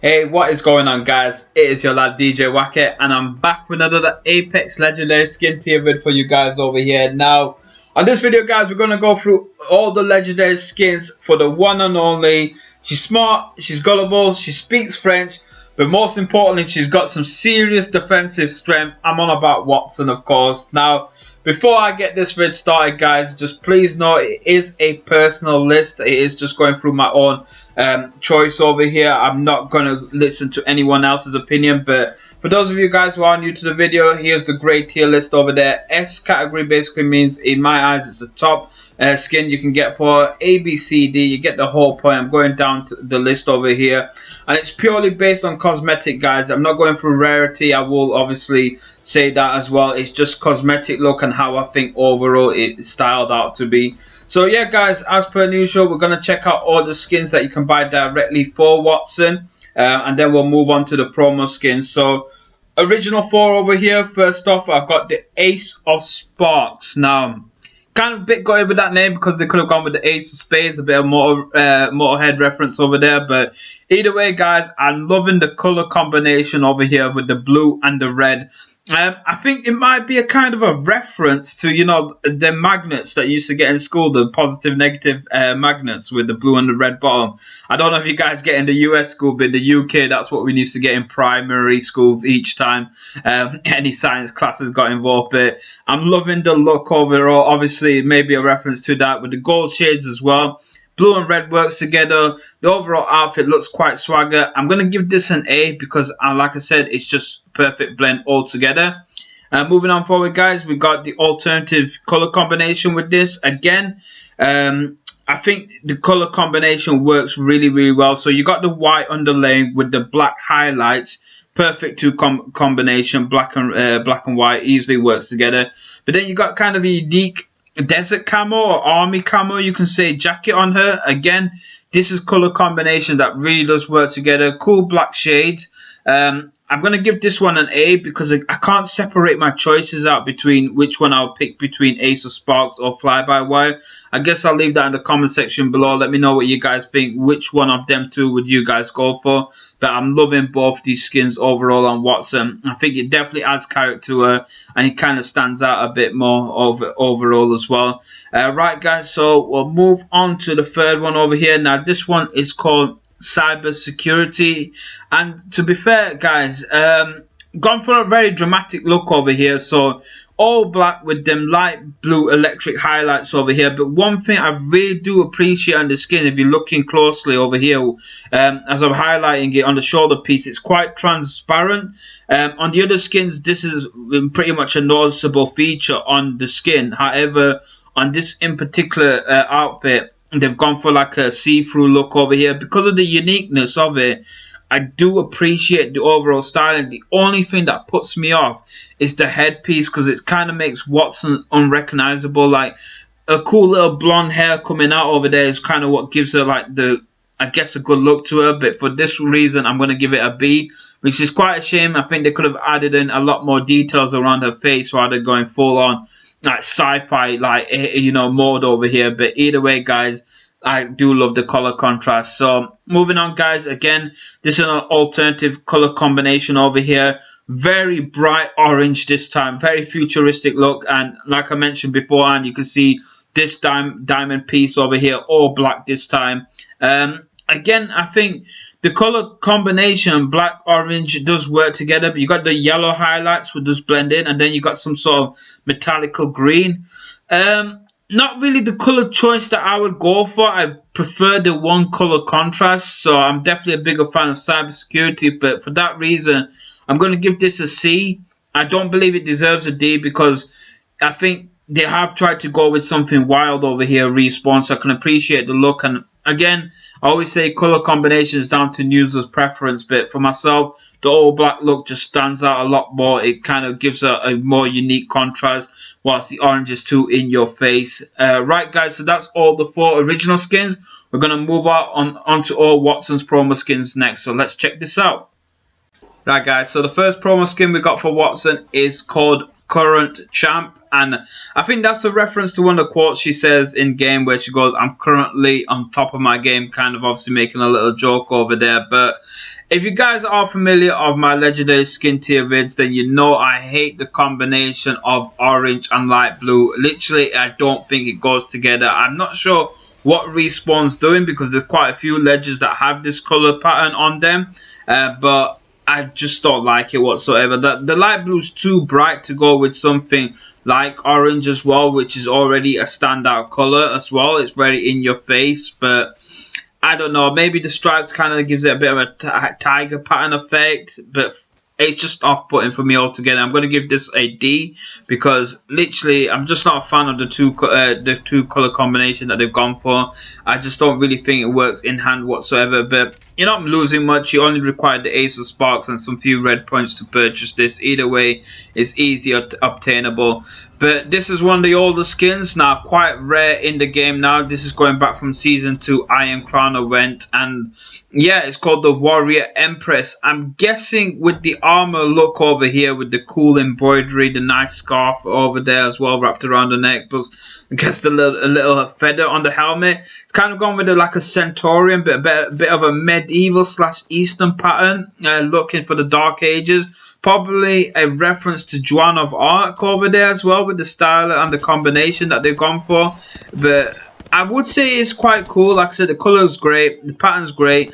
Hey, what is going on, guys? It is your lad DJ Wacket, and I'm back with another Apex Legendary skin tier vid for you guys over here. Now, on this video, guys, we're gonna go through all the legendary skins for the one and only. She's smart, she's gullible, she speaks French, but most importantly, she's got some serious defensive strength. I'm on about Wattson, of course. Now, before I get this vid started, guys, just please know it is a personal list. It is just going through my own choice over here. I'm not going to listen to anyone else's opinion, but for those of you guys who are new to the video, here's the grade tier list over there. S category basically means, in my eyes, it's the top skin you can get for A, B, C, D. You get the whole point. I'm going down to the list over here, and it's purely based on cosmetic, guys. I'm not going for rarity. I will obviously say that as well. It's just cosmetic look and how I think overall it's styled out to be. So yeah, guys, as per usual, we're going to check out all the skins that you can buy directly for Wattson, and then we'll move on to the promo skins. So original 4 over here. First off, I've got the Ace of Sparks. Now, kind of a bit gutted with that name because they could have gone with the Ace of Spades, a bit of Motorhead reference over there. But either way, guys, I'm loving the color combination over here with the blue and the red. I think it might be a kind of a reference to, you know, the magnets that you used to get in school, the positive, negative magnets with the blue and the red bottom. I don't know if you guys get in the US school, but in the UK, that's what we used to get in primary schools each time any science classes got involved. But I'm loving the look overall. Obviously, maybe a reference to that with the gold shades as well. Blue and red works together. The overall outfit looks quite swagger. I'm going to give this an A because, like I said, it's just perfect blend altogether. Moving on forward, guys, we got the alternative color combination with this. Again, I think the color combination works really, really well. So you got the white underlay with the black highlights. Perfect two combination. Black and white easily works together. But then you got kind of a unique desert camo or army camo, you can say, jacket on her. Again, this is color combination that really does work together. Cool black shades. I'm going to give this one an A because I can't separate my choices out between which one I'll pick between Ace of Sparks or Fly-by-Wire. I guess I'll leave that in the comment section below. Let me know what you guys think. Which one of them two would you guys go for? But I'm loving both these skins overall on Wattson. I think it definitely adds character to her, and it kind of stands out a bit more overall as well. Right, guys, so we'll move on to the third one over here. Now, this one is called Cyber Security, and to be fair, guys, gone for a very dramatic look over here. So all black with them light blue electric highlights over here. But one thing I really do appreciate on the skin, if you're looking closely over here, as I'm highlighting it on the shoulder piece, it's quite transparent. On the other skins, this is pretty much a noticeable feature on the skin. However, on this in particular outfit, they've gone for like a see-through look over here. Because of the uniqueness of it, I do appreciate the overall styling. The only thing that puts me off is the headpiece, because it kind of makes Wattson unrecognizable. Like a cool little blonde hair coming out over there is kind of what gives her like the, I guess, a good look to her. But for this reason, I'm going to give it a B, which is quite a shame. I think they could have added in a lot more details around her face rather than going full on like sci-fi, like, you know, mode over here. But either way, guys, I do love the color contrast. So moving on, guys, again, this is an alternative color combination over here. Very bright orange this time, very futuristic look, and like I mentioned before, and you can see this diamond piece over here, all black this time. Again, I think the color combination black orange does work together, but you got the yellow highlights which just blend in, and then you got some sort of metallical green. Not really the color choice that I would go for. I prefer the one color contrast, so I'm definitely a bigger fan of Cybersecurity, but for that reason, I'm going to give this a C. I don't believe it deserves a D because I think they have tried to go with something wild over here, Respawn, so I can appreciate the look. And again, I always say color combination is down to user's preference, but for myself, the all black look just stands out a lot more. It kind of gives a more unique contrast, whilst the orange is too in your face. Right, guys, so that's all the 4 original skins. We're going to move on to all Wattson's promo skins next, so let's check this out. Right, guys, so the first promo skin we got for Wattson is called current champ. And I think that's a reference to one of the quotes she says in game where she goes, "I'm currently on top of my game," kind of obviously making a little joke over there. But if you guys are familiar of my legendary skin tier vids, then you know I hate the combination of orange and light blue. Literally, I don't think it goes together. I'm not sure what Respawn's doing because there's quite a few legends that have this color pattern on them, but I just don't like it whatsoever. The light blue's too bright to go with something like orange as well, which is already a standout color as well. It's very in your face, but I don't know, maybe the stripes kind of gives it a bit of a tiger pattern effect, but it's just off-putting for me altogether. I'm going to give this a D because literally I'm just not a fan of the two color combination that they've gone for. I just don't really think it works in hand whatsoever. But you're not losing much. You only require the Ace of Sparks and some few red points to purchase this. Either way, it's easy obtainable. But this is one of the older skins now, quite rare in the game now. This is going back from Season 2 Iron Crown event, and yeah, it's called the Warrior Empress. I'm guessing with the armor look over here, with the cool embroidery, the nice scarf over there as well, wrapped around the neck, plus I guess a little feather on the helmet. It's kind of gone with like a Centaurian, but a bit of a medieval / Eastern pattern, looking for the Dark Ages. Probably a reference to Joan of Arc over there as well, with the style and the combination that they've gone for. But I would say it's quite cool. Like I said, the color's great, the pattern's great.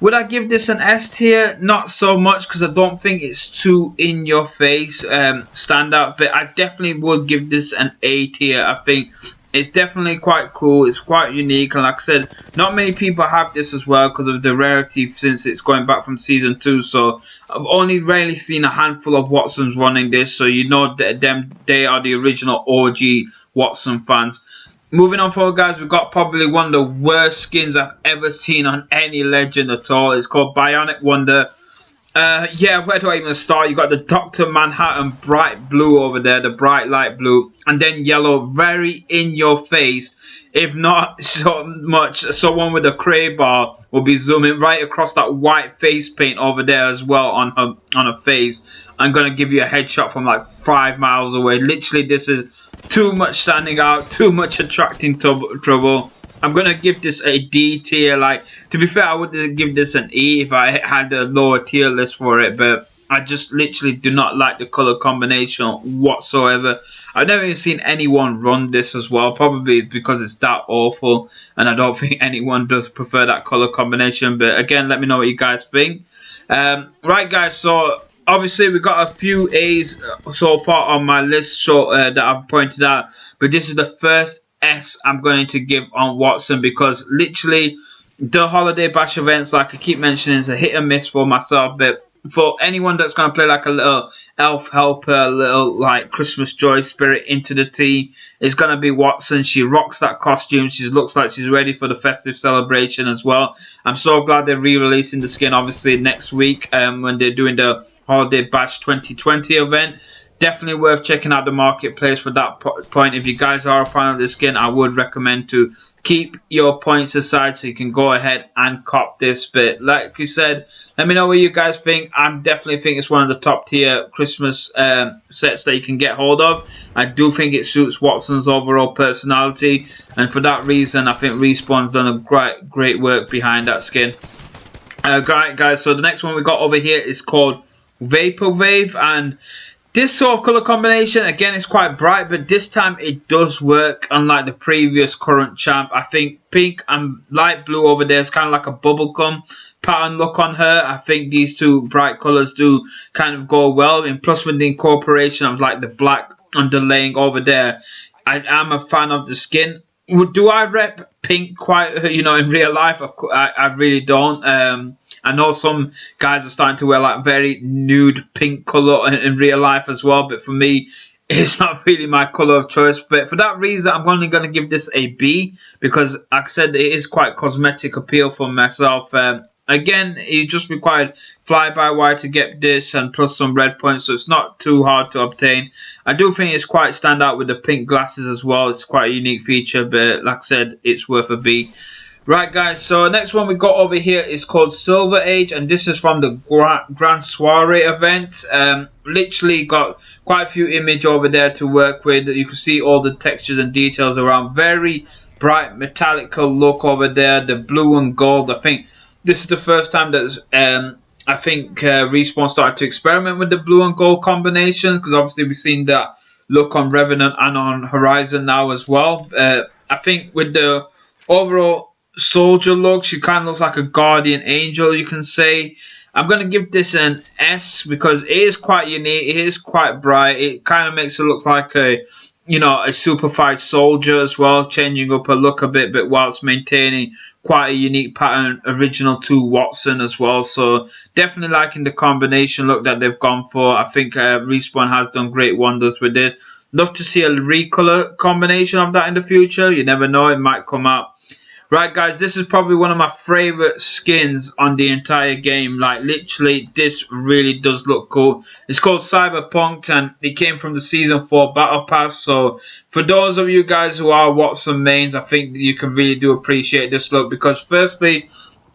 Would I give this an S tier? Not so much, because I don't think it's too in your face standout. But I definitely would give this an A tier. I think it's definitely quite cool. It's quite unique, and like I said, not many people have this as well because of the rarity since it's going back from Season 2. So I've only rarely seen a handful of Watsons running this, so you know that they are the original OG Watson fans. Moving on forward, guys, we've got probably one of the worst skins I've ever seen on any legend at all. It's called Bionic Wonder. Yeah, where do I even start? You got the Dr. Manhattan bright blue over there, the bright light blue, and then yellow, very in your face. If not so much, someone with a Kraber will be zooming right across that white face paint over there as well on her face. I'm gonna give you a headshot from like 5 miles away. Literally, this is too much standing out, too much attracting trouble. I'm gonna give this a D tier. Like, to be fair, I would give this an E if I had a lower tier list for it, but I just literally do not like the color combination whatsoever. I've never even seen anyone run this as well, probably because it's that awful, and I don't think anyone does prefer that color combination. But again, let me know what you guys think. Right, guys, so obviously we got a few A's so far on my list, so that I've pointed out, but this is the first S I'm going to give on Watson, because literally the Holiday Bash events, like I keep mentioning, is a hit and miss for myself. But for anyone that's going to play like a little elf helper, a little like Christmas joy spirit into the team, it's going to be Watson. She rocks that costume. She looks like she's ready for the festive celebration as well. I'm so glad they're re-releasing the skin obviously next week when they're doing the Holiday Bash 2020 event. Definitely worth checking out the marketplace for that point. If you guys are a fan of the skin, I would recommend to keep your points aside so you can go ahead and cop this. But like you said, let me know what you guys think. I definitely think it's one of the top tier Christmas sets that you can get hold of. I do think it suits Watson's overall personality, and for that reason I think Respawn's done a great work behind that skin. Right, guys, so the next one we got over here is called Vaporwave, and this sort of colour combination, again, is quite bright, but this time it does work, unlike the previous current champ. I think pink and light blue over there is kind of like a bubblegum pattern look on her. I think these two bright colours do kind of go well, and plus with the incorporation of like the black underlaying over there, I am a fan of the skin. Do I rep pink quite, in real life? I really don't. I know some guys are starting to wear like very nude pink colour in real life as well, but for me, it's not really my colour of choice. But for that reason, I'm only going to give this a B, because like I said, it is quite cosmetic appeal for myself. Again, it just required fly-by-wire to get this, and plus some red points, so it's not too hard to obtain. I do think it's quite stand out with the pink glasses as well. It's quite a unique feature, but like I said, it's worth a B. Right guys, so next one we got over here is called Silver Age, and this is from the Grand Soiree event. Literally got quite a few images over there to work with. You can see all the textures and details around. Very bright metallical look over there, the blue and gold. I think this is the first time that Respawn started to experiment with the blue and gold combination, because obviously we've seen that look on Revenant and on Horizon now as well. I think with the overall soldier look, she kind of looks like a guardian angel, you can say. I'm going to give this an S because it is quite unique, it is quite bright, it kind of makes it look like a superfied soldier as well, changing up her look a bit, but whilst maintaining quite a unique pattern original to Wattson as well. So definitely liking the combination look that they've gone for. I think Respawn has done great wonders with it. Love to see a recolor combination of that in the future. You never know, it might come out. Right guys, this is probably one of my favorite skins on the entire game. Like literally, this really does look cool. It's called Cyberpunk, and it came from the Season 4 Battle Pass. So for those of you guys who are Wattson mains, I think you can really do appreciate this look, because firstly,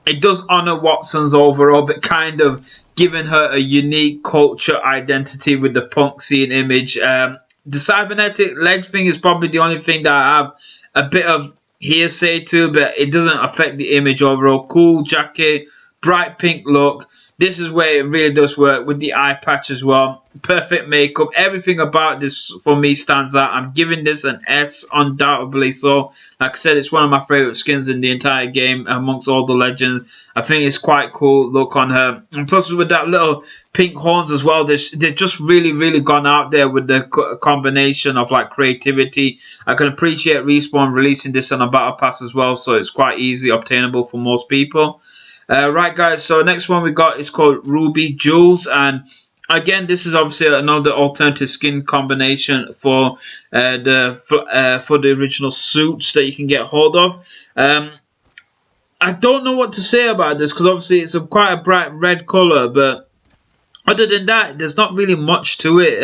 it does honor Wattson's overall, but kind of giving her a unique culture identity with the punk scene image. The cybernetic leg thing is probably the only thing that I have a bit of hearsay to, but it doesn't affect the image overall. Cool jacket, bright pink look. This is where it really does work with the eye patch as well. Perfect makeup. Everything about this for me stands out. I'm giving this an S, undoubtedly so. Like I said, it's one of my favorite skins in the entire game amongst all the legends. I think it's quite cool look on her. And plus with that little pink horns as well, they've just really gone out there with the combination of like creativity. I can appreciate Respawn releasing this on a battle pass as well, so it's quite easy obtainable for most people. Right guys, so next one we got is called Ruby Jewels, and again this is obviously another alternative skin combination for the original suits that you can get hold of. I don't know what to say about this, because obviously it's quite a bright red color, but other than that, there's not really much to it.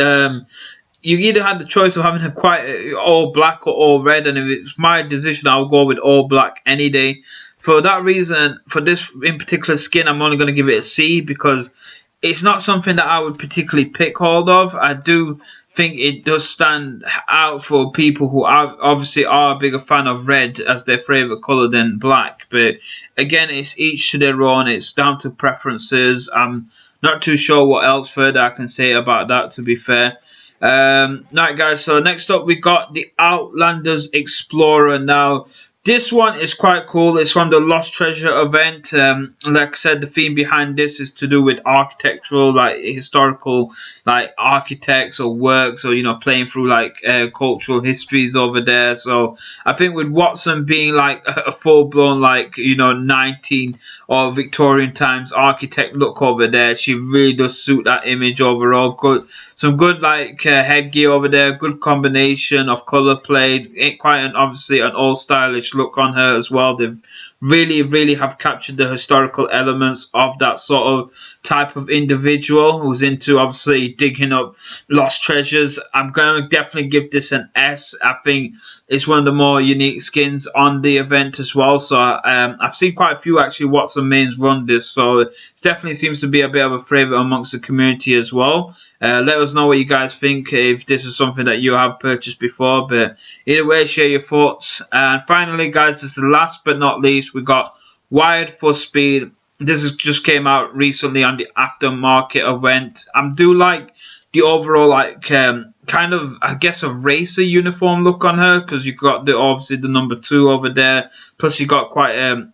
You either had the choice of having a quite all black or all red, and if it's my decision, I'll go with all black any day. For that reason, for this in particular skin, I'm only going to give it a C, because it's not something that I would particularly pick hold of. I do think it does stand out for people who obviously are a bigger fan of red as their favorite color than black. But again, it's each to their own. It's down to preferences. I'm not too sure what else further I can say about that, to be fair. Right guys, so next up we got the Outlanders Explorer. Now this one is quite cool. It's from the Lost Treasure event. Like I said, the theme behind this is to do with architectural, like historical, like architects or works, or playing through like cultural histories over there. So I think with Wattson being like a full-blown like 19 or Victorian times architect look over there, she really does suit that image overall. Good, some good like headgear over there. Good combination of color play. Obviously an all stylish look on her as well. They've really have captured the historical elements of that sort of type of individual who's into obviously digging up lost treasures. I'm going to definitely give this an S. I think it's one of the more unique skins on the event as well. So I've seen quite a few actually Wattson mains run this, so it definitely seems to be a bit of a favourite amongst the community as well. Let us know what you guys think, if this is something that you have purchased before, but either way, share your thoughts. And finally guys, this is the last but not least, we got Wired for Speed. This just came out recently on the aftermarket event. I do like the overall like kind of, I guess, a racer uniform look on her, because you've got obviously the number 2 over there, plus you got quite a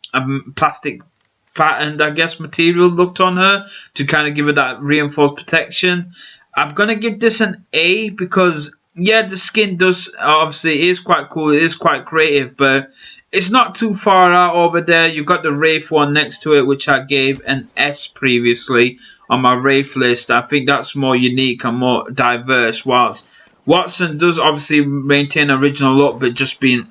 plastic patterned, I guess, material looked on her to kind of give her that reinforced protection. I'm gonna give this an A, because yeah, the skin does obviously it is quite cool, it is quite creative, but it's not too far out over there. You've got the Wraith one next to it, which I gave an S previously on my Wraith list. I think that's more unique and more diverse, whilst Wattson does obviously maintain original look, but just being,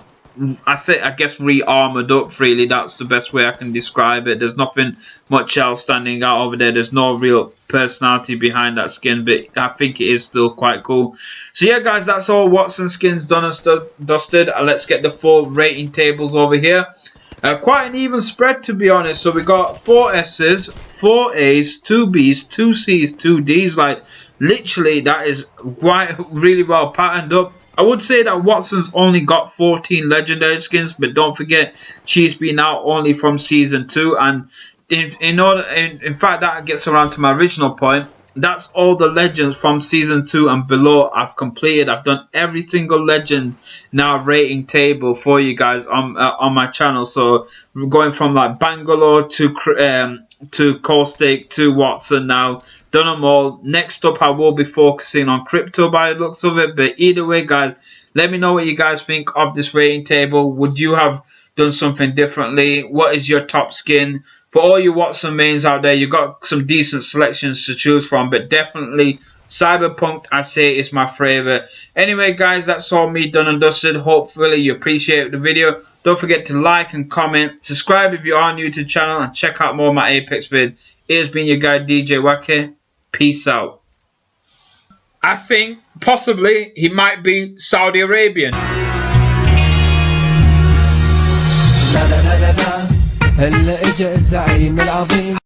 I guess, re-armored up, really. That's the best way I can describe it. There's nothing much else standing out over there. There's no real personality behind that skin, but I think it is still quite cool. So yeah guys, that's all Wattson skins done and dusted. Let's get the full rating tables over here. Quite an even spread, to be honest. So we got 4 S's, 4 A's, 2 B's, 2 C's, 2 D's. Like, literally, that is quite really well patterned up. I would say that Watson's only got 14 legendary skins, but don't forget she's been out only from season 2, and in fact that gets around to my original point. That's all the legends from season 2 and below I've completed. I've done every single legend now rating table for you guys on my channel. So we're going from like Bangalore to Caustic to Watson now. Done them all. Next up, I will be focusing on Crypto by the looks of it. But either way, guys, let me know what you guys think of this rating table. Would you have done something differently? What is your top skin? For all you Watson mains out there, you got some decent selections to choose from. But definitely Cyberpunk, I'd say, is my favourite. Anyway, guys, that's all me done and dusted. Hopefully you appreciate the video. Don't forget to like and comment. Subscribe if you are new to the channel. And check out more of my Apex vid. It has been your guy, DJ Wacky. Peace out. I think possibly he might be Saudi Arabian. هلا اجا الزعيم العظيم.